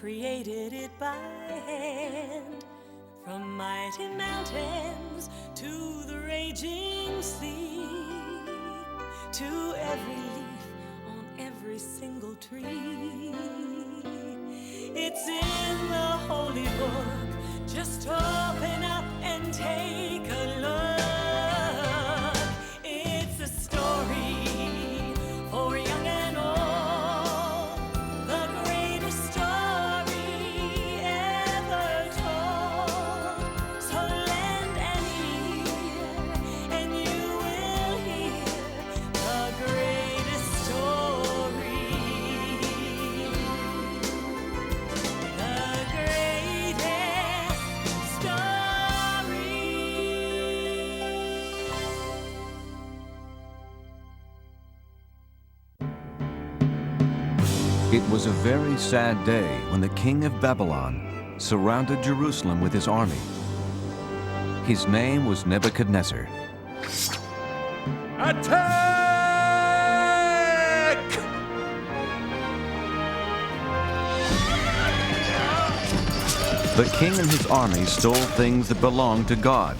created it by hand. From mighty mountains to the raging sea, to every leaf on every single tree. It's in the holy book. Just open up and take a look. It's a story for young and old, the greatest story ever told. So lend an ear and you will hear the greatest story. The greatest story. It was a very sad day when the king of Babylon surrounded Jerusalem with his army. His name was Nebuchadnezzar. Attack! The king and his army stole things that belonged to God.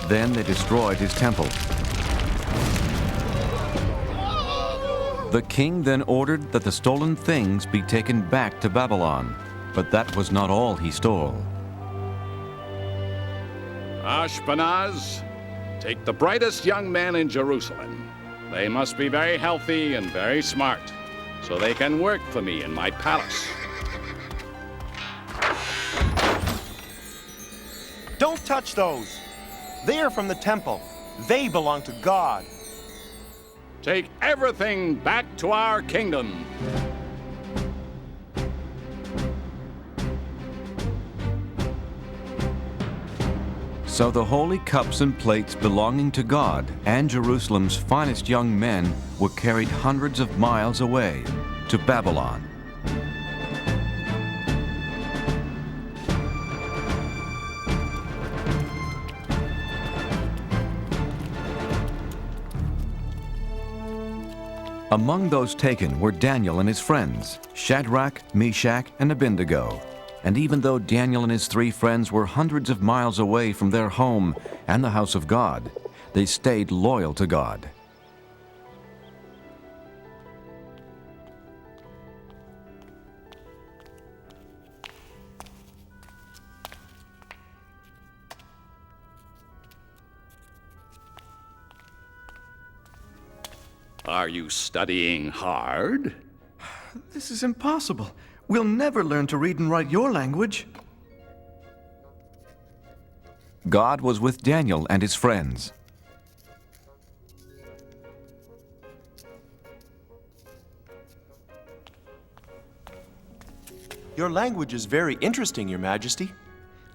Then they destroyed his temple. The king then ordered that the stolen things be taken back to Babylon, but that was not all he stole. Ashpenaz, take the brightest young men in Jerusalem. They must be very healthy and very smart, so they can work for me in my palace. Don't touch those. They are from the temple. They belong to God. Take everything back to our kingdom. So the holy cups and plates belonging to God and Jerusalem's finest young men were carried hundreds of miles away to Babylon. Among those taken were Daniel and his friends, Shadrach, Meshach, and Abednego. And even though Daniel and his 3 friends were hundreds of miles away from their home and the house of God, they stayed loyal to God. Are you studying hard? This is impossible. We'll never learn to read and write your language. God was with Daniel and his friends. Your language is very interesting, Your Majesty.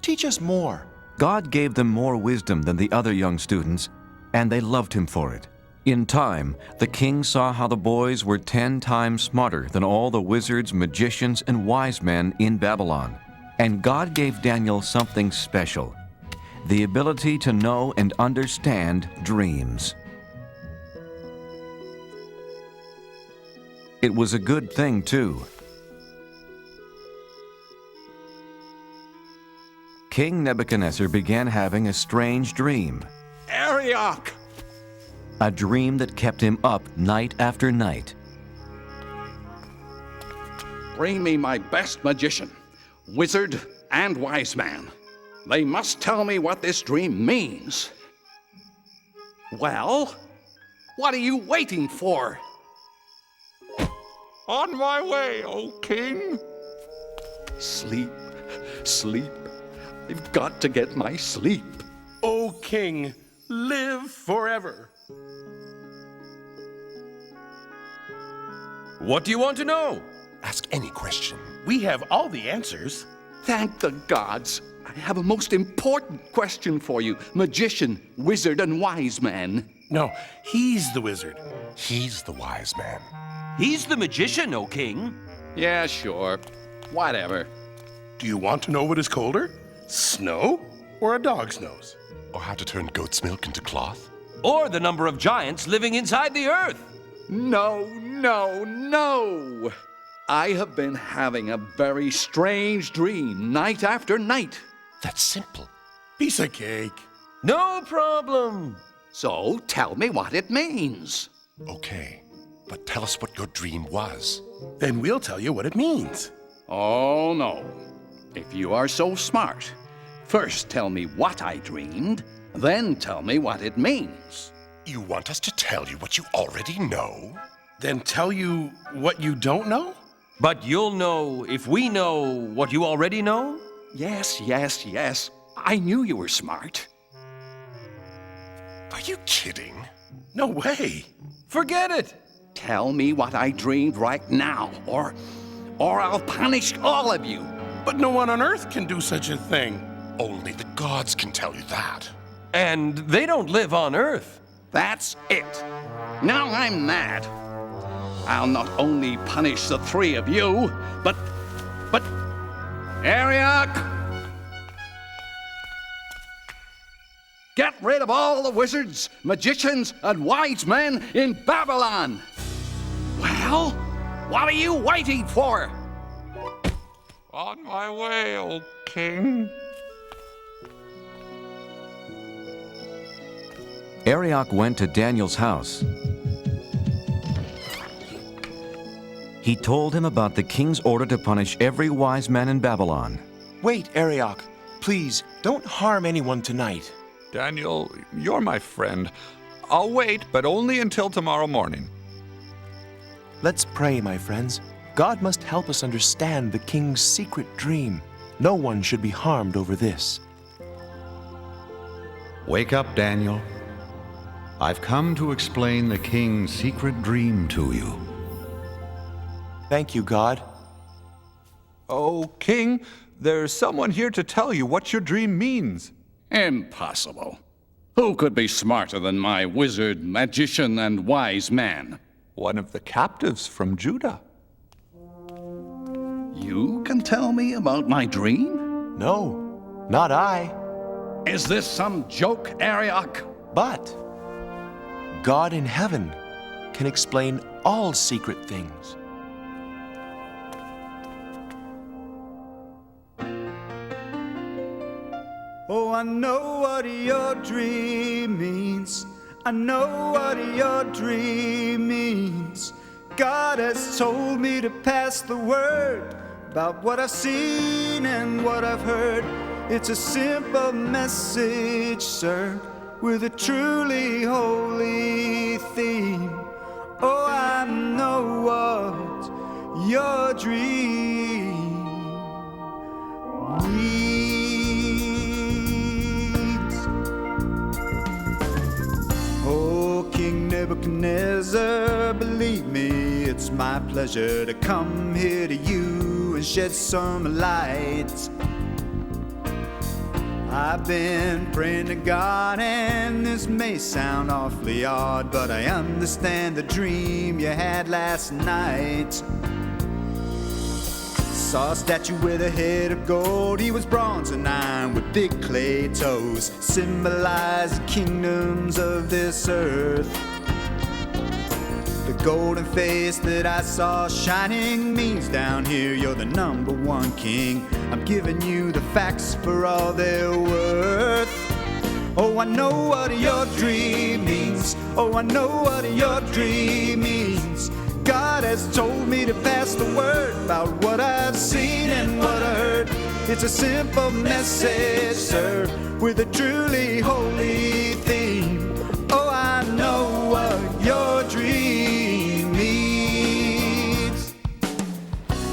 Teach us more. God gave them more wisdom than the other young students, and they loved him for it. In time, the king saw how the boys were 10 times smarter than all the wizards, magicians, and wise men in Babylon. And God gave Daniel something special, the ability to know and understand dreams. It was a good thing, too. King Nebuchadnezzar began having a strange dream. Arioch! A dream that kept him up night after night. Bring me my best magician, wizard, and wise man. They must tell me what this dream means. Well, what are you waiting for? On my way, O king. Sleep, sleep. I've got to get my sleep. O king, live forever. What do you want to know? Ask any question. We have all the answers. Thank the gods. I have a most important question for you, magician, wizard, and wise man. No, he's the wizard. He's the wise man. He's the magician, O king. Yeah, sure. Whatever. Do you want to know what is colder? Snow or a dog's nose? Or how to turn goat's milk into cloth? Or the number of giants living inside the earth. No, no, no! I have been having a very strange dream night after night. That's simple. Piece of cake. No problem. So tell me what it means. Okay, but tell us what your dream was. Then we'll tell you what it means. Oh, no. If you are so smart, first tell me what I dreamed, then tell me what it means. You want us to tell you what you already know? Then tell you what you don't know? But you'll know if we know what you already know? Yes, yes, yes. I knew you were smart. Are you kidding? No way. Forget it. Tell me what I dreamed right now, or I'll punish all of you. But no one on earth can do such a thing. Only the gods can tell you that. And they don't live on Earth. That's it. Now I'm mad. I'll not only punish the three of you, but Ariok! Get rid of all the wizards, magicians, and wise men in Babylon! Well, what are you waiting for? On my way, O king. Arioch went to Daniel's house. He told him about the king's order to punish every wise man in Babylon. Wait, Arioch. Please, don't harm anyone tonight. Daniel, you're my friend. I'll wait, but only until tomorrow morning. Let's pray, my friends. God must help us understand the king's secret dream. No one should be harmed over this. Wake up, Daniel. I've come to explain the king's secret dream to you. Thank you, God. Oh, king, there's someone here to tell you what your dream means. Impossible. Who could be smarter than my wizard, magician, and wise man? One of the captives from Judah. You can tell me about my dream? No, not I. Is this some joke, Arioch? But God in heaven can explain all secret things. Oh, I know what your dream means. I know what your dream means. God has told me to pass the word about what I've seen and what I've heard. It's a simple message, sir, with a truly holy theme. Oh, I know what your dream means. Oh, King Nebuchadnezzar, believe me, it's my pleasure to come here to you and shed some light. I've been praying to God, and this may sound awfully odd, but I understand the dream you had last night. Saw a statue with a head of gold. He was bronze and iron with big clay toes, symbolizing kingdoms of this earth. The golden face that I saw shining means down here you're the number one king. I'm giving you the facts for all they're worth. Oh, I know what your dream means. Oh, I know what your dream means. God has told me to pass the word about what I've seen and what I heard. It's a simple message, sir, with a truly holy theme. Oh, I know what your dream means.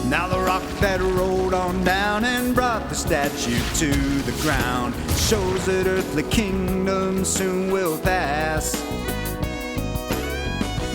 Now the rock that rolled on down and brought the statue to the ground shows that earthly kingdoms soon will pass.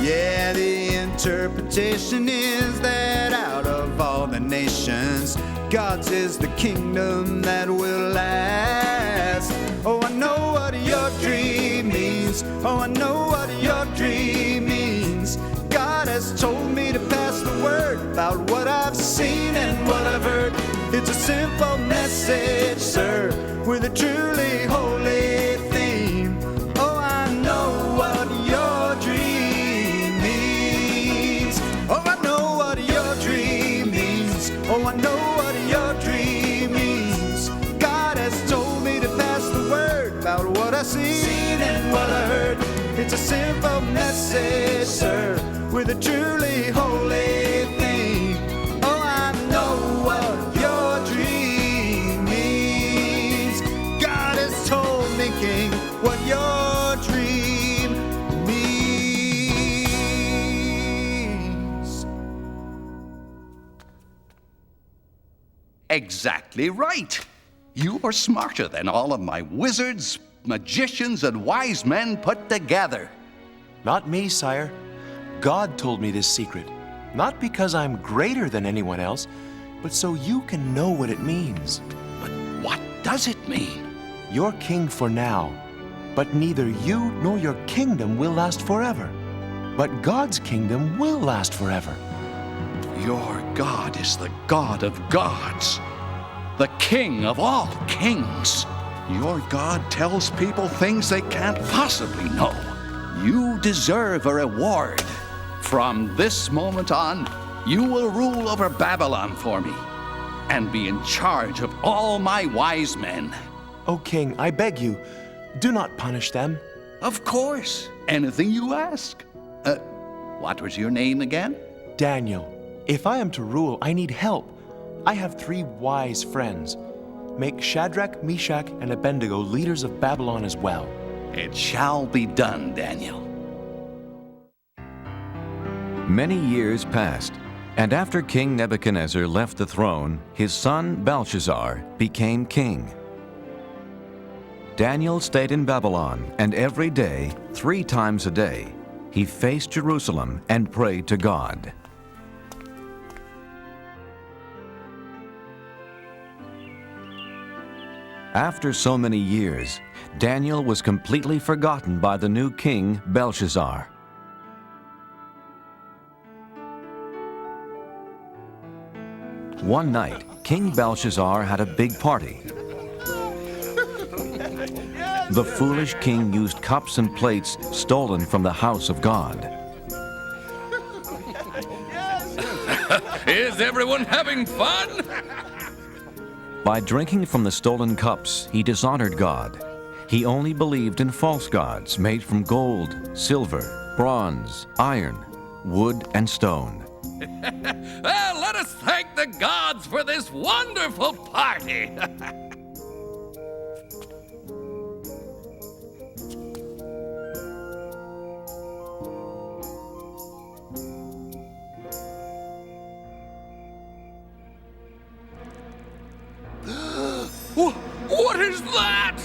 Yeah, the interpretation is that out of all the nations, God's is the kingdom that will last. Oh, I know what your dream means. Oh, I know what your dream means. God has told me to pass the word about what I've seen and what I've heard. It's a simple message, sir, with a truly holy theme. Oh, I know what your dream means. Oh, I know what your dream I seen and what I heard. It's a simple message, sir, with a truly holy theme. Oh, I know what your dream means. God has told me, King, what your dream means. Exactly right. You are smarter than all of my wizards, magicians, and wise men put together. Not me, sire. God told me this secret. Not because I'm greater than anyone else, but so you can know what it means. But what does it mean? You're king for now, but neither you nor your kingdom will last forever. But God's kingdom will last forever. Your God is the God of gods, the King of all kings. Your God tells people things they can't possibly know. You deserve a reward. From this moment on, you will rule over Babylon for me and be in charge of all my wise men. O king, I beg you, do not punish them. Of course, anything you ask. What was your name again? Daniel, if I am to rule, I need help. I have 3 wise friends. Make Shadrach, Meshach, and Abednego leaders of Babylon as well. It shall be done, Daniel. Many years passed, and after King Nebuchadnezzar left the throne, his son Belshazzar became king. Daniel stayed in Babylon, and every day, 3 times a day, he faced Jerusalem and prayed to God. After so many years, Daniel was completely forgotten by the new king, Belshazzar. One night, King Belshazzar had a big party. The foolish king used cups and plates stolen from the house of God. Is everyone having fun? By drinking from the stolen cups, he dishonored God. He only believed in false gods made from gold, silver, bronze, iron, wood, and stone. Well, let us thank the gods for this wonderful party. What is that?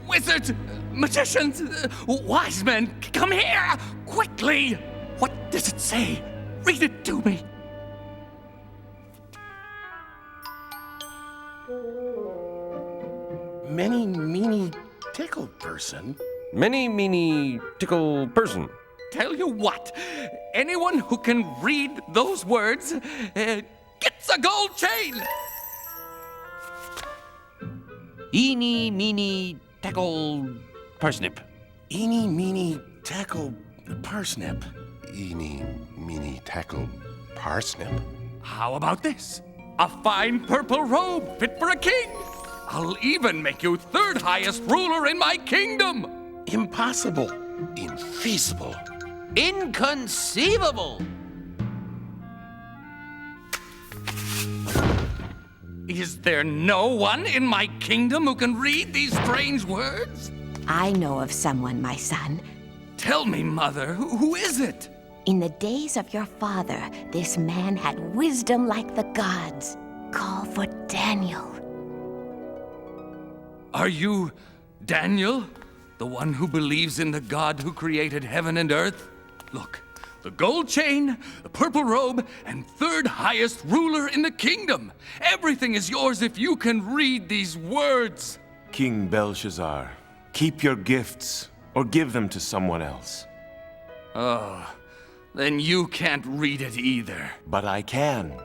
Wizards, magicians, wise men, come here, quickly! What does it say? Read it to me. Many, meany, tickle person. Many, meany, tickle person. Tell you what, anyone who can read those words gets a gold chain. Eeny, meeny, tackle, parsnip. Eeny, meeny, tackle, parsnip. Eeny, meeny, tackle, parsnip. How about this? A fine purple robe fit for a king. I'll even make you 3rd highest ruler in my kingdom. Impossible. Infeasible. Inconceivable. Is there no one in my kingdom who can read these strange words? I know of someone, my son. Tell me, Mother, who is it? In the days of your father, this man had wisdom like the gods. Call for Daniel. Are you Daniel? The one who believes in the God who created heaven and earth? Look, the gold chain, the purple robe, and 3rd highest ruler in the kingdom. Everything is yours if you can read these words. King Belshazzar, keep your gifts or give them to someone else. Oh, Then you can't read it either. But I can.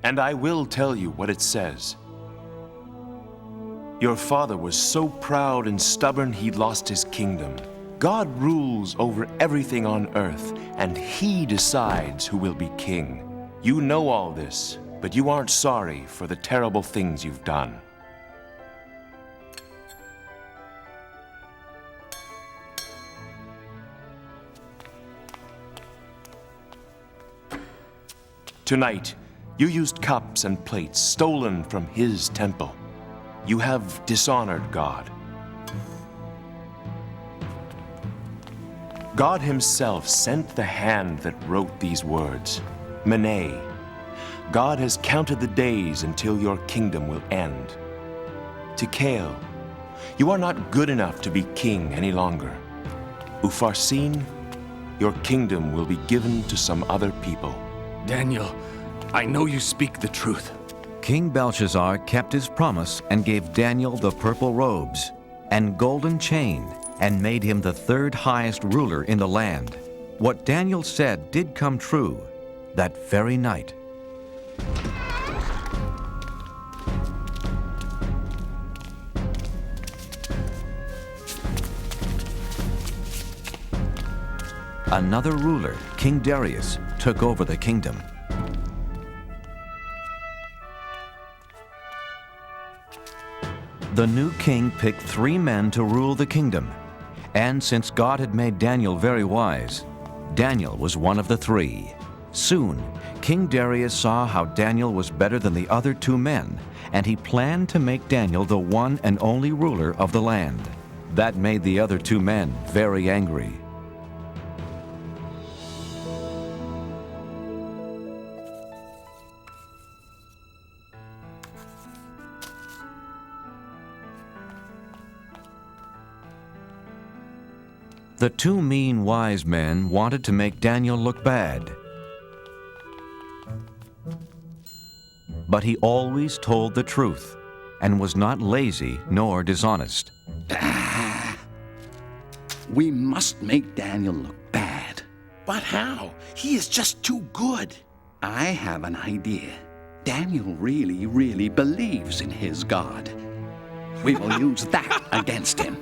And I will tell you what it says. Your father was so proud and stubborn he lost his kingdom. God rules over everything on earth, and he decides who will be king. You know all this, but you aren't sorry for the terrible things you've done. Tonight, you used cups and plates stolen from his temple. You have dishonored God. God himself sent the hand that wrote these words, Mene. God has counted the days until your kingdom will end. Tikal, you are not good enough to be king any longer. Upharsin, your kingdom will be given to some other people. Daniel, I know you speak the truth. King Belshazzar kept his promise and gave Daniel the purple robes and golden chain and made him the third highest ruler in the land. What Daniel said did come true that very night. Another ruler, King Darius, took over the kingdom. The new king picked 3 men to rule the kingdom. And since God had made Daniel very wise, Daniel was one of the 3. Soon, King Darius saw how Daniel was better than the other 2 men, and he planned to make Daniel the one and only ruler of the land. That made the other 2 men very angry. The 2 mean wise men wanted to make Daniel look bad. But he always told the truth and was not lazy nor dishonest. We must make Daniel look bad. But how? He is just too good. I have an idea. Daniel really, really believes in his God. We will use that against him.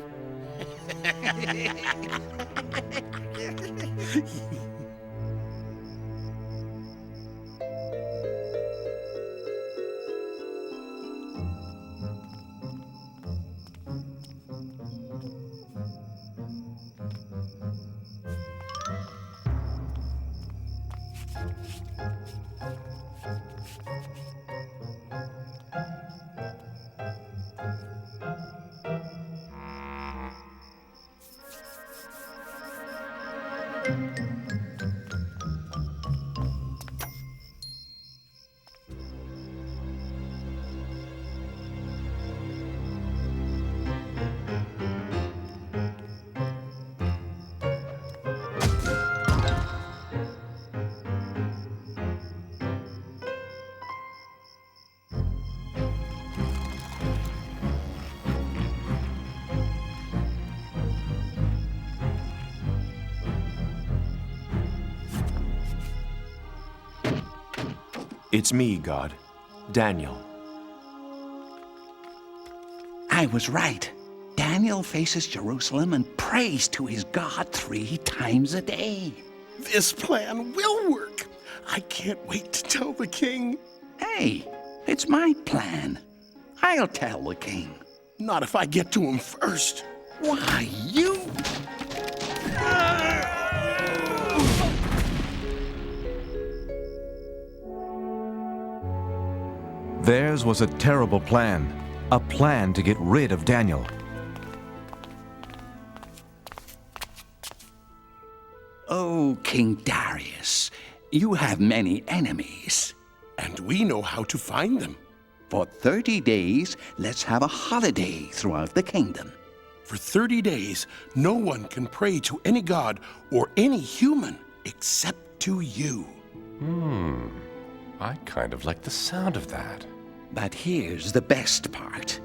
It's me, God. Daniel. I was right. Daniel faces Jerusalem and prays to his God 3 times a day. This plan will work. I can't wait to tell the king. Hey, it's my plan. I'll tell the king. Not if I get to him first. Why, you... Theirs was a terrible plan, a plan to get rid of Daniel. Oh, King Darius, you have many enemies. And we know how to find them. For 30 days, let's have a holiday throughout the kingdom. For 30 days, no one can pray to any god or any human except to you. I kind of like the sound of that. But here's the best part.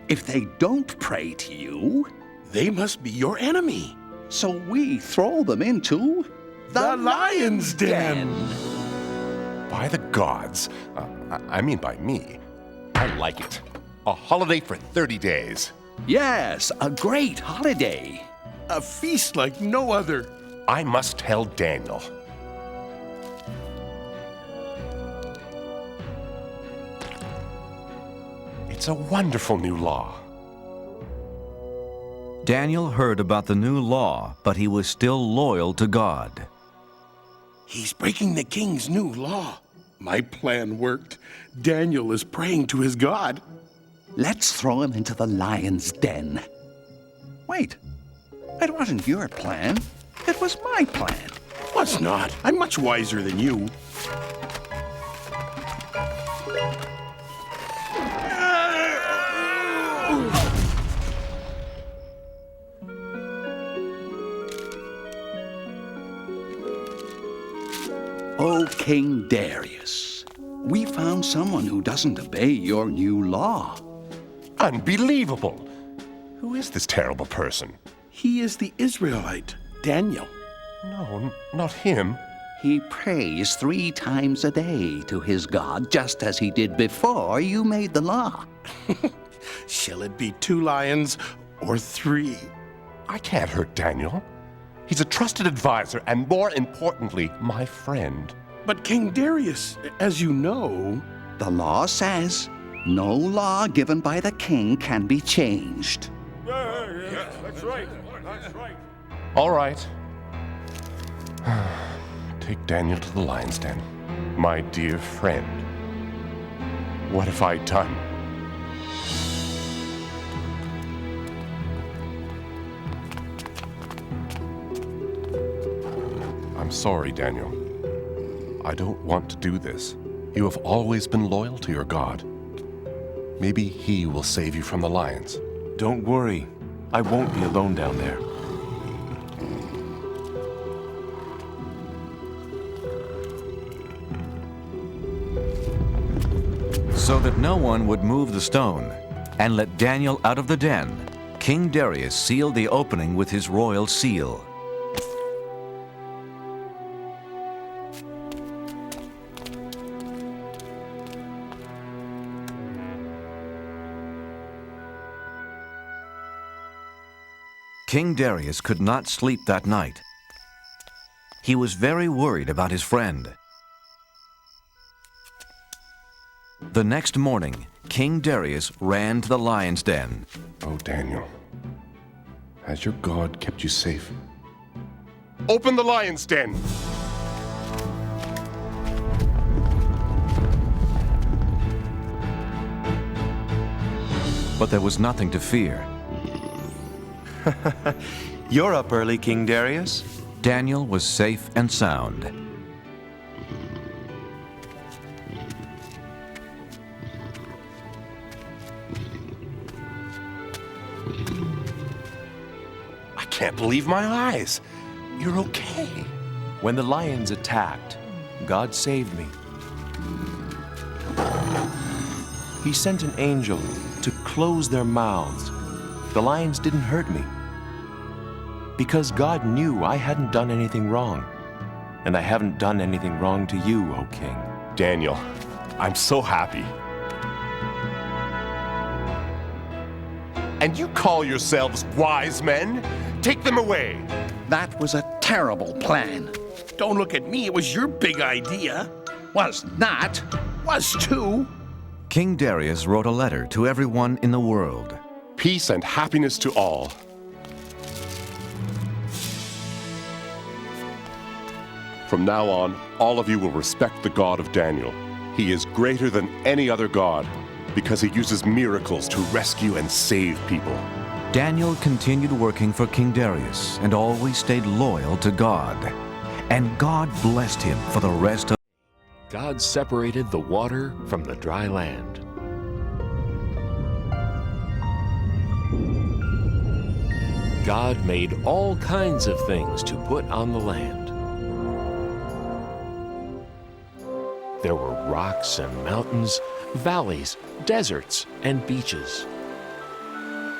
If they don't pray to you, they must be your enemy. So we throw them into The lion's den. By the gods. I mean by me. I like it. A holiday for 30 days. Yes, a great holiday. A feast like no other. I must tell Daniel. It's a wonderful new law. Daniel heard about the new law, but he was still loyal to God. He's breaking the king's new law. My plan worked. Daniel is praying to his God. Let's throw him into the lion's den. Wait, it wasn't your plan. It was my plan. Was not. I'm much wiser than you. Oh, King Darius, we found someone who doesn't obey your new law. Unbelievable! Who is this terrible person? He is the Israelite, Daniel. No, not him. He prays 3 times a day to his God, just as he did before you made the law. Shall it be 2 lions or 3? I can't hurt Daniel. He's a trusted advisor and, more importantly, my friend. But King Darius, as you know... The law says no law given by the king can be changed. Yeah, that's right. That's right. All right. Take Daniel to the lion's den. My dear friend. What have I done? I'm sorry, Daniel. I don't want to do this. You have always been loyal to your God. Maybe he will save you from the lions. Don't worry. I won't be alone down there. So that no one would move the stone and let Daniel out of the den, King Darius sealed the opening with his royal seal. King Darius could not sleep that night. He was very worried about his friend. The next morning, King Darius ran to the lion's den. Oh, Daniel, has your God kept you safe? Open the lion's den! But there was nothing to fear. You're up early, King Darius. Daniel was safe and sound. I can't believe my eyes. You're okay. When the lions attacked, God saved me. He sent an angel to close their mouths. The lions didn't hurt me. Because God knew I hadn't done anything wrong. And I haven't done anything wrong to you, O King. Daniel, I'm so happy. And you call yourselves wise men? Take them away. That was a terrible plan. Don't look at me, it was your big idea. Was not. Was too. King Darius wrote a letter to everyone in the world. Peace and happiness to all. From now on, all of you will respect the God of Daniel. He is greater than any other God because he uses miracles to rescue and save people. Daniel continued working for King Darius and always stayed loyal to God. And God blessed him for the rest of. God separated the water from the dry land. God made all kinds of things to put on the land. There were rocks and mountains, valleys, deserts, and beaches.